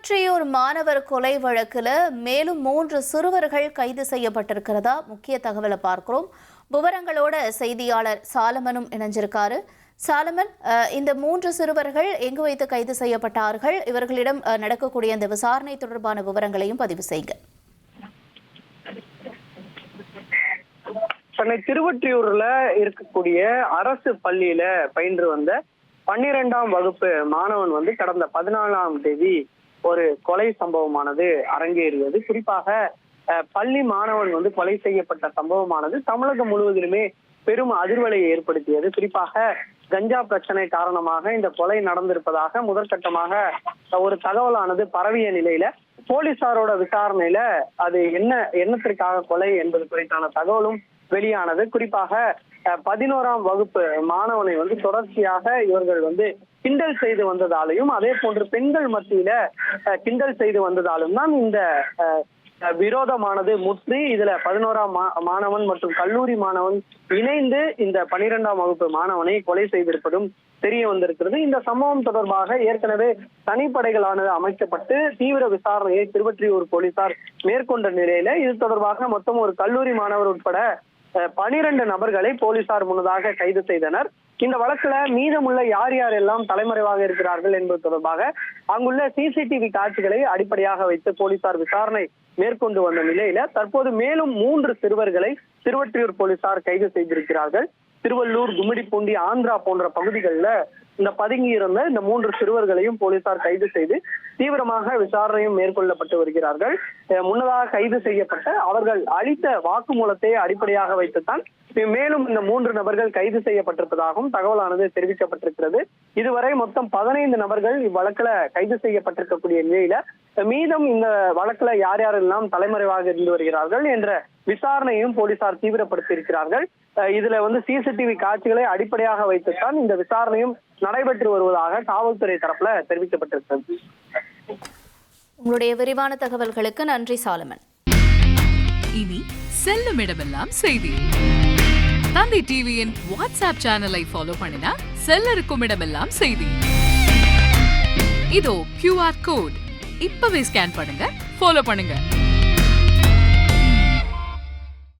திருவொற்றியூர் மாணவர் கொலை வழக்கில் மேலும் 3 சிறுவர்கள் கைது செய்யப்பட்டிருக்கிறதா முக்கிய தகவலை பார்க்கிறோம். விவரங்களோட செய்தியாளர் சாலமனும் இணைஞ்சிருக்காரு. சாலமன், இந்த 3 சிறுவர்கள் எங்கு வைத்து கைது செய்யப்பட்டார்கள்? இவர்களிடம் நடக்கக்கூடிய இந்த விசாரணை தொடர்பான விவரங்களையும் பதிவு செய்யுங்க. சென்னை திருவொற்றியூர்ல இருக்கக்கூடிய அரசு பள்ளியில பயின்று வந்த 12ஆம் வகுப்பு மாணவன் கடந்த 14ஆம் தேதி ஒரு கொலை சம்பவமானது அரங்கேறியது. குறிப்பாக பள்ளி மாணவன் கொலை செய்யப்பட்ட சம்பவமானது தமிழகம் முழுவதிலுமே பெரும் அதிர்வலையை ஏற்படுத்தியது. குறிப்பாக கஞ்சா பிரச்சனை காரணமாக இந்த கொலை நடந்திருப்பதாக முதற்கட்டமாக ஒரு தகவலானது பரவிய நிலையில போலீசாரோட விசாரணையில அது என்னத்திற்காக கொலை என்பது குறித்தான தகவலும் வெளியானது. குறிப்பாக 11ஆம் வகுப்பு மாணவனை தொடர்ச்சியாக இவர்கள் கிண்டல் செய்து வந்ததாலையும் அதே போன்று பெண்கள் மத்தியில கிண்டல் செய்து வந்ததாலும் தான் இந்த விரோதமானது முற்றி இதுல 11ஆம் மாணவன் மற்றும் கல்லூரி மாணவன் இணைந்து இந்த 12ஆம் வகுப்பு மாணவனை கொலை செய்திருப்பதும் தெரிய வந்திருக்கிறது. இந்த சம்பவம் தொடர்பாக ஏற்கனவே தனிப்படைகளானது அமைக்கப்பட்டு தீவிர விசாரணையை திருவொற்றியூர் போலீசார் மேற்கொண்ட நிலையில இது தொடர்பாக மொத்தம் ஒரு கல்லூரி மாணவர் உட்பட 12 நபர்களை போலீசார் முன்னதாக கைது செய்தனர். இந்த வழக்குல மீதமுள்ள யார் யாரெல்லாம் தலைமறைவாக இருக்கிறார்கள் என்பது தொடர்பாக அங்குள்ள சிசிடிவி காட்சிகளை அடிப்படையாக வைத்து போலீசார் விசாரணை மேற்கொண்டு வந்த நிலையில தற்போது மேலும் 3 சிறுவர்களை திருவொற்றியூர் போலீசார் கைது செய்திருக்கிறார்கள். திருவள்ளூர், கும்மிடிப்பூண்டி, ஆந்திரா போன்ற பகுதிகளில் இந்த பதுங்கி இருந்த இந்த 3 சிறுவர்களையும் போலீசார் கைது செய்து தீவிரமாக விசாரணையும் மேற்கொள்ளப்பட்டு வருகிறார்கள். முன்னதாக கைது செய்யப்பட்ட அவர்கள் அளித்த வாக்குமூலத்தை அடிப்படையாக வைத்துத்தான் மேலும் இந்த 3 நபர்கள் கைது செய்யப்பட்டிருப்பதாகவும் தகவலானது தெரிவிக்கப்பட்டிருக்கிறது. இதுவரை மொத்தம் 15 நபர்கள் இவ்வழக்குல கைது செய்யப்பட்டிருக்கக்கூடிய நிலையில மீதம் இந்த வழக்குல யார் யாரெல்லாம் தலைமறைவாக இருந்து வருகிறார்கள் என்ற விசாரணையும் போலீசார் தீவிரப்படுத்தி இருக்கிறார்கள். இதுல சிசிடிவி காட்சிகளை அடிப்படையாக வைத்துத்தான் இந்த விசாரணையும் நடைபெற்று வருவதாக காவல்துறை தரப்புல தெரிவிக்கப்பட்டிருக்கிறது. உங்களுடைய விரிவான தகவல்களுக்கு நன்றி சாலமன். இனி செல்லும் இடமெல்லாம் செய்தி. தந்தி டிவியின் வாட்ஸ்அப் சேனலை ஃபாலோ பண்ணினா செல்ல இருக்கும் இடமெல்லாம் செய்தி. இதோ QR கோட் இப்பவே ஸ்கேன் பண்ணுங்க, ஃபாலோ பண்ணுங்க.